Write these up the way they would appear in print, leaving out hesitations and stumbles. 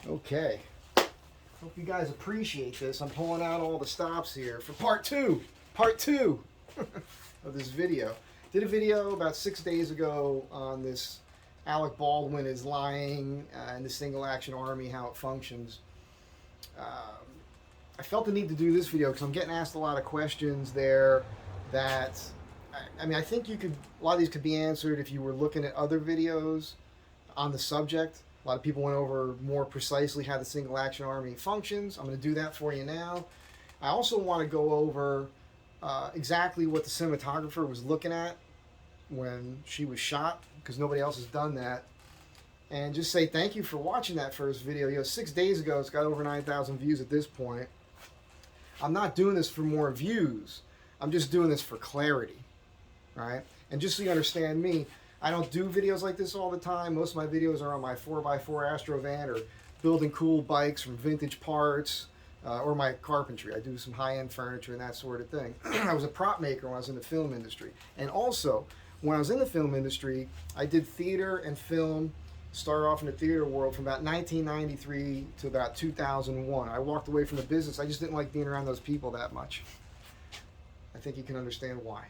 Okay. Hope you guys appreciate this. I'm pulling out all the stops here for part two of this video. Did a video about 6 days ago on this Alec Baldwin is lying in the single action army, how it functions. I felt the need to do this video because I'm getting asked a lot of questions there that, I mean, I think a lot of these could be answered if you were looking at other videos on the subject. A lot of people went over more precisely how the single action army functions. I'm going to do that for you now. I also want to go over exactly what the cinematographer was looking at when she was shot, because nobody else has done that. And just say thank you for watching that first video. You know, 6 days ago, it's got over 9,000 views at this point. I'm not doing this for more views. I'm just doing this for clarity, right? And just so you understand me, I don't do videos like this all the time. Most of my videos are on my 4x4 Astro van or building cool bikes from vintage parts or my carpentry. I do some high-end furniture and that sort of thing. I was a prop maker when I was in the film industry. And also, when I was in the film industry, I did theater and film. Started off in the theater world from about 1993 to about 2001. I walked away from the business. I just didn't like being around those people that much. I think you can understand why.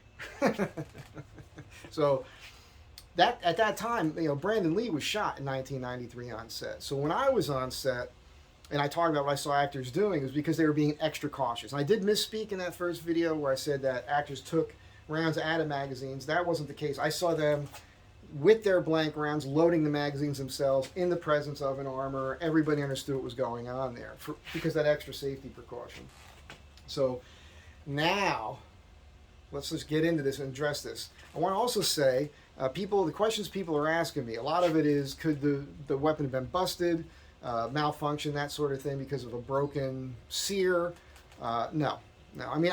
So at that time, you know, Brandon Lee was shot in 1993 on set. So when I was on set, and I talked about what I saw actors doing, it was because they were being extra cautious. And I did misspeak in that first video where I said that actors took rounds out of magazines. That wasn't the case. I saw them with their blank rounds, loading the magazines themselves in the presence of an armor. Everybody understood what was going on there because that extra safety precaution. So now, let's just get into this and address this. I want to also say, the questions people are asking me, a lot of it is, could the weapon have been busted, malfunction, that sort of thing, because of a broken sear? No. I mean,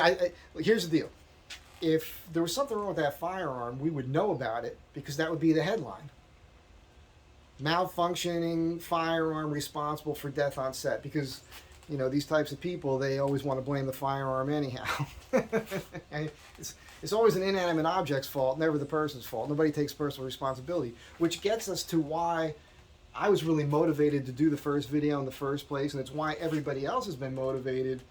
here's the deal. If there was something wrong with that firearm, we would know about it because that would be the headline. Malfunctioning firearm responsible for death on set. Because, you know, these types of people, they always want to blame the firearm anyhow. And it's always an inanimate object's fault, never the person's fault. Nobody takes personal responsibility. Which gets us to why I was really motivated to do the first video in the first place. And it's why everybody else has been motivated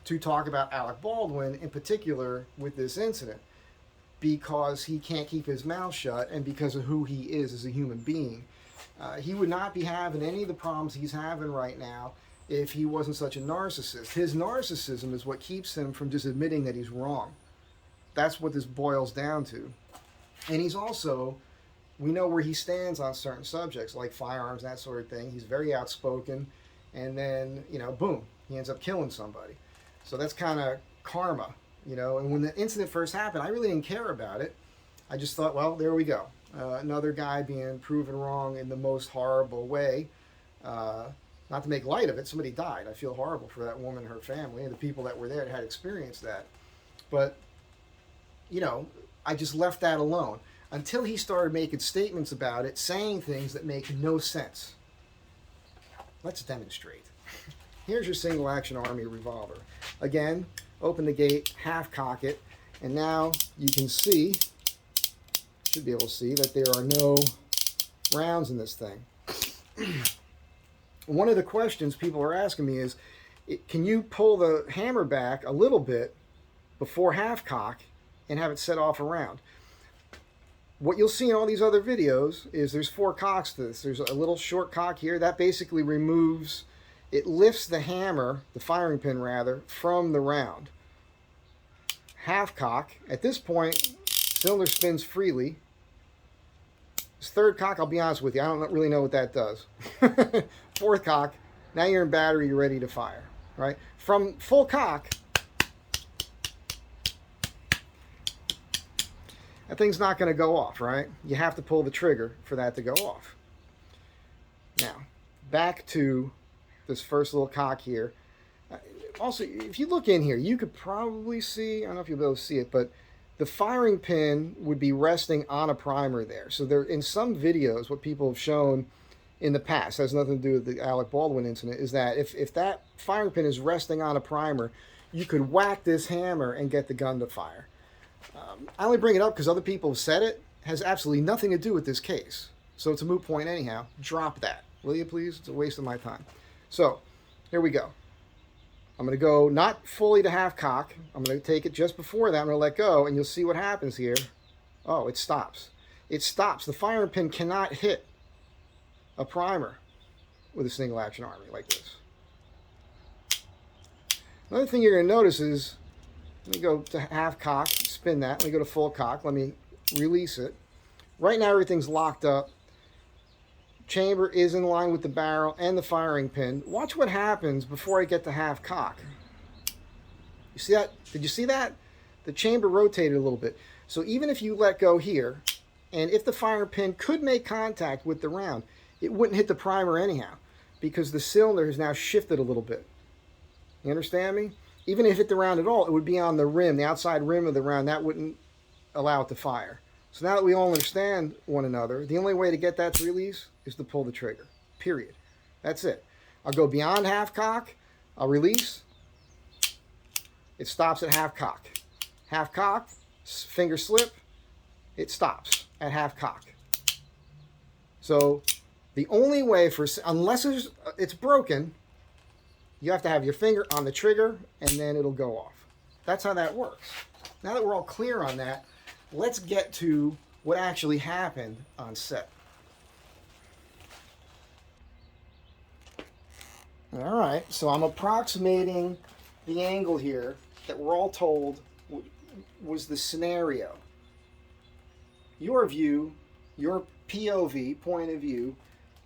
to talk about Alec Baldwin in particular with this incident, because he can't keep his mouth shut and because of who he is as a human being. He would not be having any of the problems he's having right now if he wasn't such a narcissist. His narcissism is what keeps him from just admitting that he's wrong. That's what this boils down to. And he's also, we know where he stands on certain subjects like firearms, that sort of thing. He's very outspoken, and then, you know, boom, he ends up killing somebody. So that's kind of karma, you know. And when the incident first happened, I really didn't care about it. I just thought, well, there we go. Another guy being proven wrong in the most horrible way. Not to make light of it, somebody died. I feel horrible for that woman and her family and the people that were there that had experienced that. But, you know, I just left that alone until he started making statements about it, saying things that make no sense. Let's demonstrate. Here's your single action army revolver. Again, open the gate, half cock it, and now you can see, should be able to see, that there are no rounds in this thing. One of the questions people are asking me is, can you pull the hammer back a little bit before half cock and have it set off a round? What you'll see in all these other videos is there's 4 cocks to this. There's a little short cock here. That basically removes, it lifts the hammer, the firing pin rather, from the round. Half cock, at this point, cylinder spins freely. This third cock, I'll be honest with you, I don't really know what that does. Fourth cock, now you're in battery, you're ready to fire, right? From full cock, that thing's not going to go off, right? You have to pull the trigger for that to go off. Now, back to this first little cock here. Also, if you look in here, you could probably see, I don't know if you'll be able to see it, but the firing pin would be resting on a primer there. So there, in some videos, what people have shown in the past, has nothing to do with the Alec Baldwin incident, is that if that firing pin is resting on a primer, you could whack this hammer and get the gun to fire. I only bring it up because other people have said it. It has absolutely nothing to do with this case. So it's a moot point anyhow. Drop that, will you please? It's a waste of my time. So here we go. I'm going to go not fully to half cock. I'm going to take it just before that. I'm going to let go, and you'll see what happens here. Oh, it stops. It stops. The firing pin cannot hit a primer with a single action army like this. Another thing you're going to notice is, let me go to half cock, spin that. Let me go to full cock. Let me release it. Right now everything's locked up. Chamber is in line with the barrel and the firing pin. Watch what happens before I get to half cock. You see that? Did you see that? The chamber rotated a little bit. So even if you let go here, and if the firing pin could make contact with the round, it wouldn't hit the primer anyhow, because the cylinder has now shifted a little bit. You understand me? Even if it hit the round at all, it would be on the rim, the outside rim of the round. That wouldn't allow it to fire. So now that we all understand one another, the only way to get that to release is to pull the trigger, period. That's it. I'll go beyond half cock, I'll release, it stops at half cock. Half cock, finger slip, it stops at half cock. So the only way for, unless it's broken, you have to have your finger on the trigger and then it'll go off. That's how that works. Now that we're all clear on that, let's get to what actually happened on set. All right, so I'm approximating the angle here that we're all told was the scenario. Your view, your POV, point of view,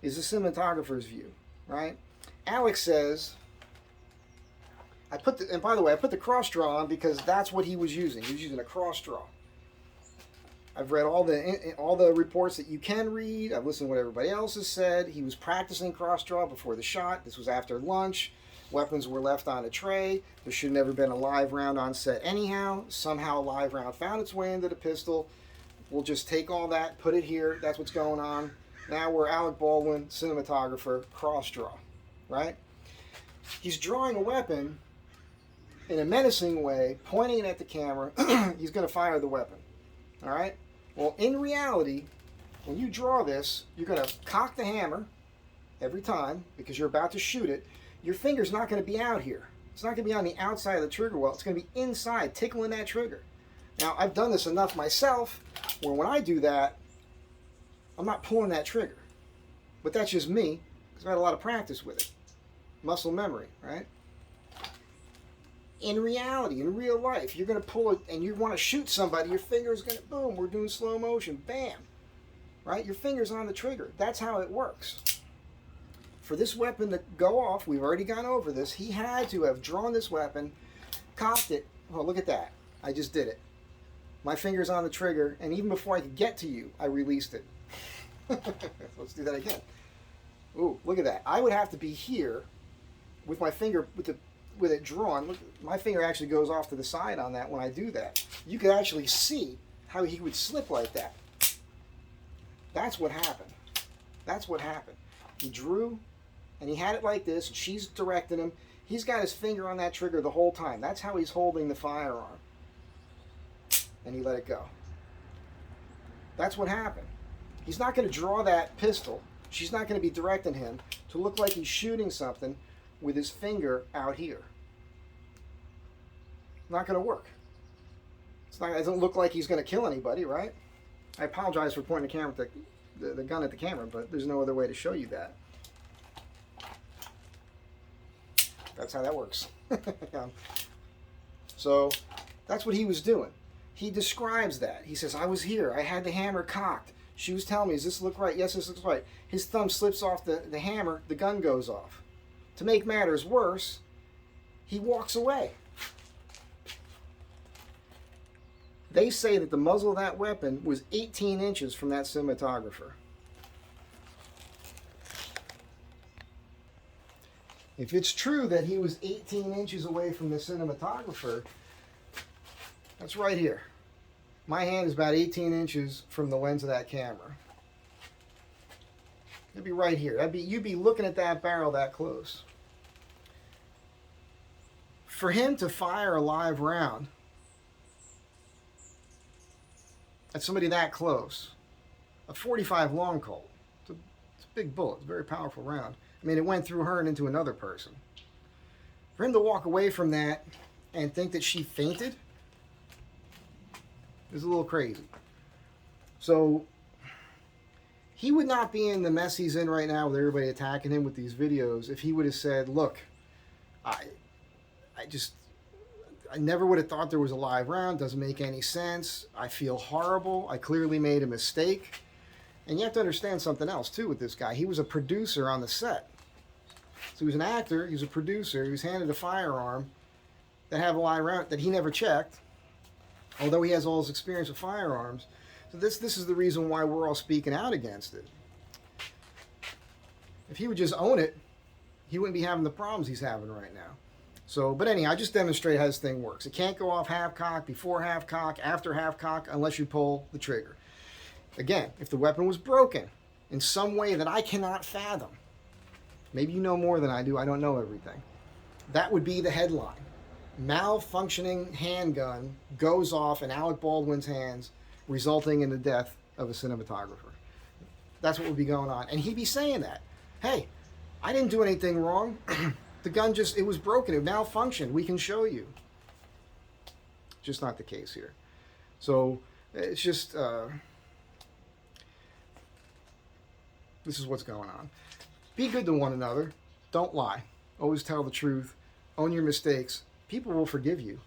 is the cinematographer's view, right? Alex says, and by the way, I put the cross draw on because that's what he was using. He was using a cross draw. I've read all the reports that you can read. I've listened to what everybody else has said. He was practicing cross draw before the shot. This was after lunch. Weapons were left on a tray. There should have never been a live round on set anyhow. Somehow a live round found its way into the pistol. We'll just take all that, put it here. That's what's going on. Now we're Alec Baldwin, cinematographer, cross draw, right? He's drawing a weapon in a menacing way, pointing it at the camera. He's going to fire the weapon, all right? Well, in reality, when you draw this, you're going to cock the hammer every time because you're about to shoot it. Your finger's not going to be out here. It's not going to be on the outside of the trigger well. It's going to be inside, tickling that trigger. Now, I've done this enough myself where when I do that, I'm not pulling that trigger. But that's just me because I've had a lot of practice with it. Muscle memory, right? In reality, in real life, you're going to pull it and you want to shoot somebody, your finger's going to, boom, we're doing slow motion, bam, right? Your finger's on the trigger. That's how it works. For this weapon to go off, we've already gone over this, he had to have drawn this weapon, cocked it. Oh, look at that. I just did it. My finger's on the trigger, and even before I could get to you, I released it. Let's do that again. Ooh, look at that. I would have to be here with my finger, with it drawn. Look, my finger actually goes off to the side on that when I do that. You could actually see how he would slip like that. That's what happened. That's what happened. He drew, and he had it like this, and she's directing him. He's got his finger on that trigger the whole time. That's how he's holding the firearm. And he let it go. That's what happened. He's not going to draw that pistol. She's not going to be directing him to look like he's shooting something with his finger out here. Not going to work. It doesn't look like he's going to kill anybody, right? I apologize for pointing the camera at the gun at the camera, but there's no other way to show you that. That's how that works. So that's what he was doing. He describes that. He says, I was here. I had the hammer cocked. She was telling me, does this look right? Yes, this looks right. His thumb slips off the hammer. The gun goes off. To make matters worse, he walks away. They say that the muzzle of that weapon was 18 inches from that cinematographer. If it's true that he was 18 inches away from the cinematographer, that's right here. My hand is about 18 inches from the lens of that camera. It'd be right here. You'd be looking at that barrel that close. For him to fire a live round at somebody that close, a .45 long Colt, it's a big bullet, it's a very powerful round. I mean, it went through her and into another person. For him to walk away from that and think that she fainted is a little crazy. So he would not be in the mess he's in right now with everybody attacking him with these videos if he would have said, look, I never would have thought there was a live round. Doesn't make any sense. I feel horrible. I clearly made a mistake. And you have to understand something else, too, with this guy. He was a producer on the set. So he was an actor. He was a producer. He was handed a firearm that had a live round that he never checked, although he has all his experience with firearms. So this is the reason why we're all speaking out against it. If he would just own it, he wouldn't be having the problems he's having right now. So, but anyhow, I just demonstrate how this thing works. It can't go off half cock, before half cock, after half cock, unless you pull the trigger. Again, if the weapon was broken in some way that I cannot fathom, maybe you know more than I do, I don't know everything, that would be the headline. Malfunctioning handgun goes off in Alec Baldwin's hands, resulting in the death of a cinematographer. That's what would be going on. And he'd be saying that. Hey, I didn't do anything wrong. The gun it was broken. It malfunctioned. We can show you. Just not the case here. So it's just, this is what's going on. Be good to one another. Don't lie. Always tell the truth. Own your mistakes. People will forgive you.